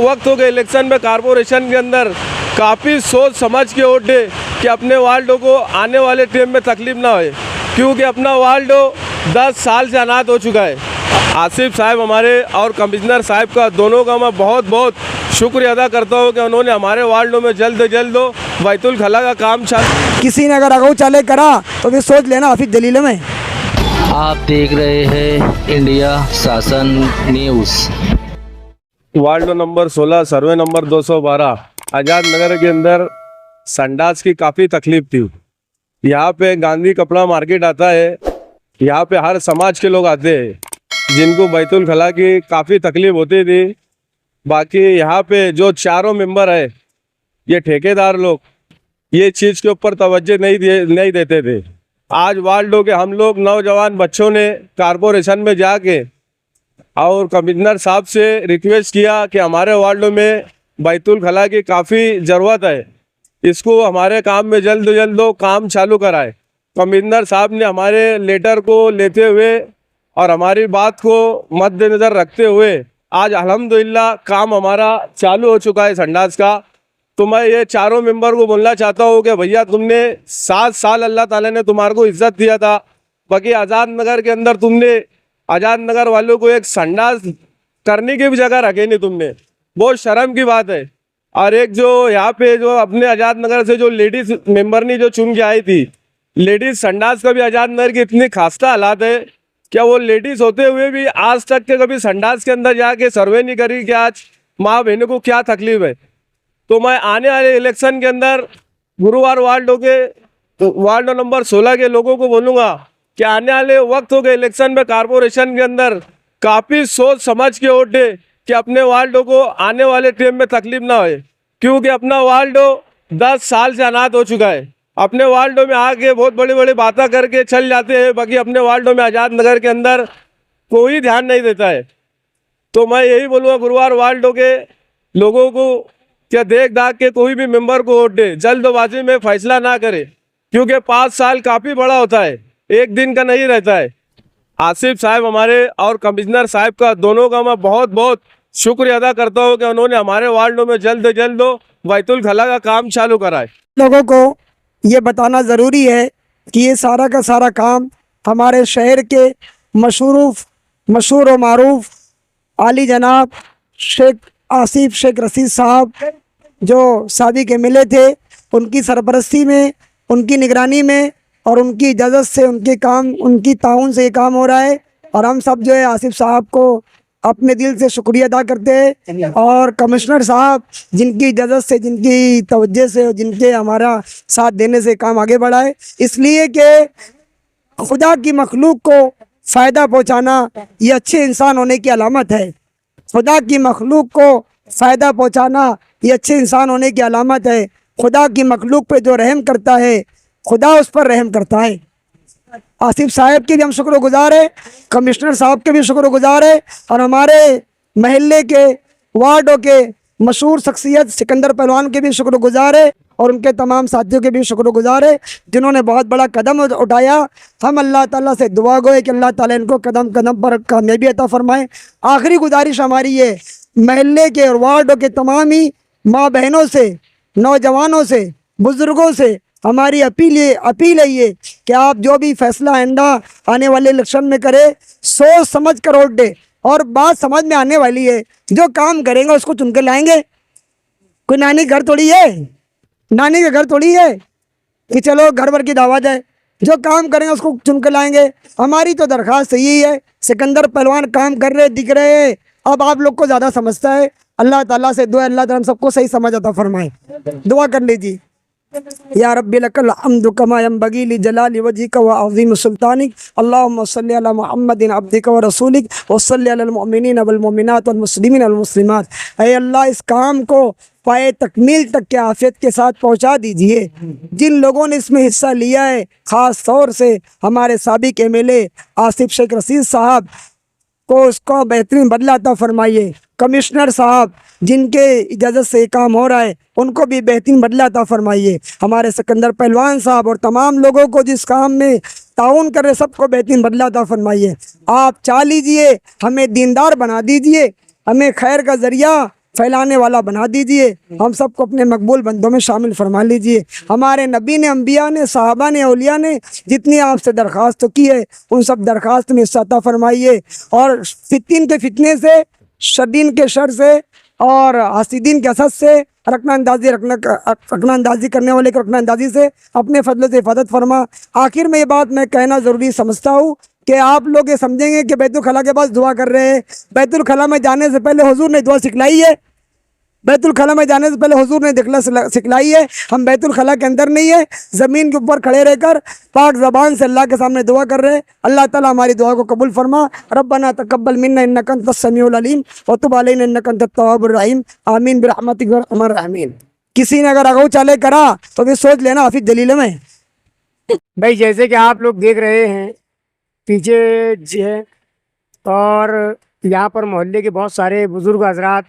वक्त हो गए इलेक्शन में कारपोरेशन के अंदर काफ़ी सोच समझ के वोट दे कि अपने वार्डों को आने वाले टाइम में तकलीफ ना होए, क्योंकि अपना वार्ड 10 साल से अनाथ हो चुका है। आसिफ साहब हमारे और कमिश्नर साहब का दोनों का मैं बहुत बहुत शुक्रिया अदा करता हूँ कि उन्होंने हमारे वार्डों में जल्द से जल्द बैतुल खला का काम चालू। किसी ने अगर अगौ चाले करा तो फिर सोच लेना हाफिज जलील में। आप देख रहे हैं इंडिया शासन news. Ward number 16 survey number 212 Azad Nagar के अंदर संडास की काफ़ी तकलीफ थी। यहाँ पे गांधी कपड़ा मार्केट आता है, यहाँ पे हर समाज के लोग आते हैं जिनको बैतुल खला की काफ़ी तकलीफ होती थी। बाकी यहाँ पे जो चारों मेंबर है ये ठेकेदार लोग ये चीज़ के ऊपर तवज्जो नहीं देते थे। आज वार्डों के हम लोग नौजवान बच्चों ने कारपोरेशन में जाके और कमिश्नर साहब से रिक्वेस्ट किया कि हमारे वार्डों में बैतुल खला की काफ़ी ज़रूरत है, इसको हमारे काम में जल्द से जल्द काम चालू कराए। कमिश्नर साहब ने हमारे लेटर को लेते हुए और हमारी बात को मद्देनज़र रखते हुए आज अल्हम्दुलिल्लाह काम हमारा चालू हो चुका है संडास का। तो मैं ये चारों मेंबर को बोलना चाहता हूँ कि भैया तुमने 7 साल अल्लाह ताला ने तुम्हारे को इज्जत दिया था, बाकी आज़ाद नगर के अंदर तुमने आज़ाद नगर वालों को एक संडास करने की भी जगह रखे नहीं तुमने, बहुत शर्म की बात है। और एक जो यहाँ पे जो अपने आज़ाद नगर से जो लेडीज़ मेंबर ने जो चुन के आई थी, लेडीज़ संडास का भी आज़ाद नगर की इतनी खास्ता हालात है, क्या वो लेडीज़ होते हुए भी आज तक के कभी संडास के अंदर जाके सर्वे नहीं करी कि आज माँ बहनों को क्या तकलीफ है। तो मैं आने वाले इलेक्शन के अंदर गुरुवार वार्ड नंबर 16 के लोगों को बोलूँगा कि आने वाले वक्त हो गए इलेक्शन में कारपोरेशन के अंदर काफ़ी सोच समझ के वोट दे कि अपने वार्डों को आने वाले टाइम में तकलीफ ना होए, क्योंकि अपना वार्ड 10 साल से अनाथ हो चुका है। अपने वार्डों में आके बहुत बड़ी बड़ी बातें करके चल जाते हैं, बाकी अपने वार्डों में आज़ाद नगर के अंदर कोई ध्यान नहीं देता है। तो मैं यही बोलूँगा गुरुवार वार्डों के लोगों को क्या देख दाख के कोई भी मेंबर को वोट दे, जल्दबाजी में फैसला ना करे, क्योंकि 5 साल काफ़ी बड़ा होता है, एक दिन का नहीं रहता है। आसिफ साहब हमारे और कमिश्नर साहब का दोनों का मैं बहुत बहुत शुक्रिया अदा करता हूँ कि उन्होंने हमारे वार्डों में जल्द से जल्द बैतुल खला का काम चालू कराए। लोगों को ये बताना ज़रूरी है कि ये सारा का सारा काम हमारे शहर के मशहूर व मारूफ आली जनाब शेख आसिफ शेख रशीद साहब जो साबिक एमएलए थे, उनकी सरपरस्ती में, उनकी निगरानी में और उनकी इजाज़त से उनकी ताउन से ये काम हो रहा है। और हम सब जो है आसिफ साहब को अपने दिल से शुक्रिया अदा करते हैं, और कमिश्नर साहब जिनकी इजाज़त से, जिनकी तवज्जो से और जिनके हमारा साथ देने से काम आगे बढ़ा है। इसलिए कि खुदा की मखलूक को फ़ायदा पहुंचाना ये अच्छे इंसान होने की अलामत है। खुदा की मखलूक को फ़ायदा पहुंचाना ये अच्छे इंसान होने की अलामत है। खुदा की मखलूक पे जो रहम करता है खुदा उस पर रहम करता है। आसिफ साहब के भी हम शुक्रगुजार है, कमिश्नर साहब के भी शुक्रगुजार है, और हमारे महल्ले के वार्डों के मशहूर शख्सियत सिकंदर पहलवान के भी शुक्रगुजार है, और उनके तमाम साथियों के भी शुक्रगुजार है जिन्होंने बहुत बड़ा कदम उठाया। हम अल्लाह ताला से दुआ गो है कि अल्लाह ताला इनको कदम कदम पर कामयाबी अता फरमाए। आखिरी गुजारिश हमारी ये महल्ले के और वार्डों के तमाम ही माँ बहनों से, नौजवानों से, बुज़ुर्गों से हमारी अपील है ये कि आप जो भी फैसला आइंदा आने वाले इलेक्शन में करे, सोच समझ कर वोट दे। और बात समझ में आने वाली है, जो काम करेंगे उसको चुन के लाएंगे। कोई नानी घर थोड़ी है, नानी के घर थोड़ी है कि चलो घर भर की दावत है। जो काम करेंगे उसको चुन के लाएंगे। हमारी तो दरख्वास्त यही है, सिकंदर पहलवान काम कर रहे, दिख रहे हैं, अब आप लोग को ज़्यादा समझता है। अल्लाह ताला से दुआ, अल्लाह ताला हम सबको सही समझ अता फरमाए। दुआ कर लीजिए। या रब्बी लकल हम्दु कमा यंबगी ली जलाली वजहिक व अज़ीम सुल्तानिक, अल्लाहुम्मा सल्लि अला मुहम्मदिन अब्दिक व रसूलिक व सल्लि अलल मुमिनीन वल मुमिनात वल मुस्लिमीन वल मुस्लिमात। ऐ अल्लाह, इस काम को पाए तकमील तक के आफियत के साथ पहुँचा दीजिए। जिन लोगों ने इसमें हिस्सा लिया है, ख़ास तौर से हमारे साबिक एमएलए आसिफ शेख रशीद साहब को उसका बेहतरीन बदला अता फरमाइए। कमिश्नर साहब जिनके इजाज़त से काम हो रहा है, उनको भी बेहतरीन बदला अता फरमाइए। हमारे सिकंदर पहलवान साहब और तमाम लोगों को जिस काम में ताउन कर रहे, सबको बेहतरीन बदला अता फरमाइए। आप चाह लीजिए, हमें दीनदार बना दीजिए, हमें खैर का ज़रिया फैलाने वाला बना दीजिए। हम सबको अपने मकबूल बंदों में शामिल फरमा लीजिए। हमारे नबी ने, अम्बिया ने, सहाबा ने, औलिया ने जितनी आपसे दरख्वास्त की है उन सब दरख्वास्त में हिस्सा अता फरमाइए। और फितिन के फितने से, शदीन के शर से और हासिदीन के असद से, रखना अंदाजी करने वाले के रखना अंदाजी से अपने फजल से हिफाजत फरमा। आखिर में ये बात मैं कहना ज़रूरी समझता हूँ कि आप लोग ये समझेंगे कि बैतुल खला के पास दुआ कर रहे हैं। बैतुल खला में जाने से पहले हुजूर ने दुआ सिखलाई है। बैतुल खला में जाने से पहले हुजूर ने दिखला सिखलाई है। हम बैतुल खला के अंदर नहीं है, ज़मीन के ऊपर खड़े रहकर पाक ज़बान से अल्लाह के सामने दुआ कर रहे हैं। अल्लाह ताला हमारी दुआ को कबूल फरमा। रब्बना तक़ब्बल मिन्ना इन्नका अंतस समीउल अलीम व तुब अलैना इन्नका अंतत तव्वाबुर रहीम आमीन बिरहमतिक या अरहमर राहिमीन। किसी ने अगर अगौ चाले करा तो भी सोच लेना हाफिज जलील में। भाई जैसे कि आप लोग देख रहे हैं पीछे जी है, और यहाँ पर मोहल्ले के बहुत सारे बुज़ुर्ग हजरात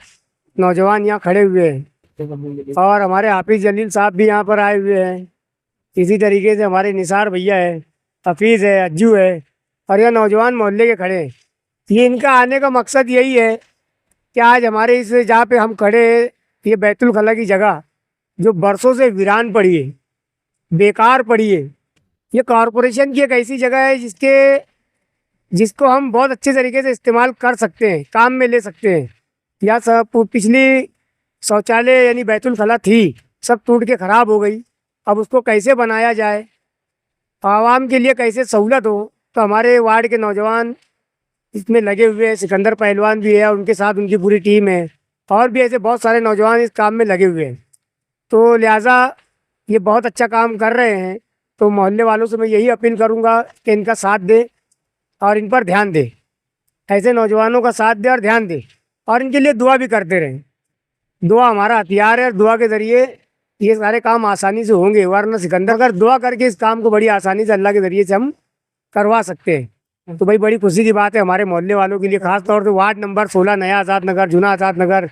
नौजवान यहाँ खड़े हुए हैं, और हमारे हाफिज़ जलील साहब भी यहाँ पर आए हुए हैं। इसी तरीके से हमारे निसार भैया है, हफीज़ है, अज्जू है, और यह नौजवान मोहल्ले के खड़े हैं। ये इनका आने का मकसद यही है कि आज हमारे इस जहाँ पे हम खड़े हैं, ये बैतुल खला की जगह जो बरसों से वीरान पड़ी है, बेकार पड़ी है, ये कॉरपोरेशन की एक ऐसी जगह है जिसको हम बहुत अच्छे तरीके से इस्तेमाल कर सकते हैं, काम में ले सकते हैं। या सब पिछली शौचालय यानी बैतुल खला थी, सब टूट के ख़राब हो गई। अब उसको कैसे बनाया जाए, आवाम के लिए कैसे सहूलत हो, तो हमारे वार्ड के नौजवान इसमें लगे हुए हैं। सिकंदर पहलवान भी है, उनके साथ उनकी पूरी टीम है, और भी ऐसे बहुत सारे नौजवान इस काम में लगे हुए हैं। तो लिहाजा ये बहुत अच्छा काम कर रहे हैं। तो मोहल्ले वालों से मैं यही अपील करूँगा कि इनका साथ दें और इन पर ध्यान दें, ऐसे नौजवानों का साथ दें और ध्यान दें, और इनके लिए दुआ भी करते रहें। दुआ हमारा हथियार है, और दुआ के ज़रिए ये सारे काम आसानी से होंगे। वरना सिकंदर अगर दुआ करके इस काम को बड़ी आसानी से अल्लाह के ज़रिए से हम करवा सकते हैं। तो भाई बड़ी खुशी की बात है हमारे मोहल्ले वालों के लिए, ख़ास तौर से वार्ड नंबर 16 नया आज़ाद नगर, जूना आज़ाद नगर,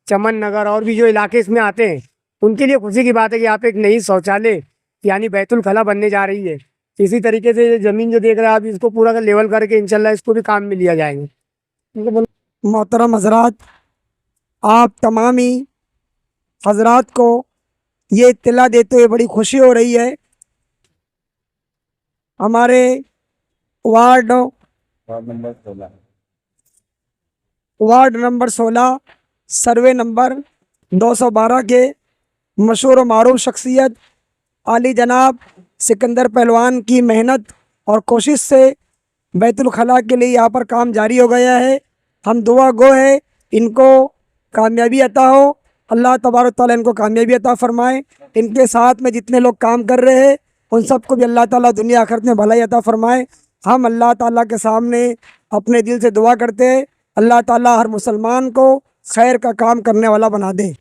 चमन नगर और भी जो इलाके इसमें आते हैं, उनके लिए खुशी की बात है कि यहाँ पे एक नई शौचालय यानी बैतुल खला बनने जा रही है। इसी तरीके से ज़मीन जो देख रहे हैं आप, इसको पूरा लेवल करके इंशाल्लाह इसको भी काम में लिया जाएंगे। मोहतरम हजरात, आप तमामी हजरात को ये इत्तला देते हुए बड़ी खुशी हो रही है। हमारे वार्ड नंबर 16 सर्वे नंबर 212 के मशहूर व मारूफ शख्सियत आली जनाब सिकंदर पहलवान की मेहनत और कोशिश से बैतुल खला के लिए यहाँ पर काम जारी हो गया है। हम दुआ गो है इनको कामयाबी अता हो, अल्लाह तबारक तआला इनको कामयाबी अता फरमाए। इनके साथ में जितने लोग काम कर रहे हैं उन सबको भी अल्लाह ताला दुनिया आखिरत में भलाई अता फरमाए। हम अल्लाह ताला के सामने अपने दिल से दुआ करते हैं, अल्लाह ताला हर मुसलमान को खैर का काम करने वाला बना दे।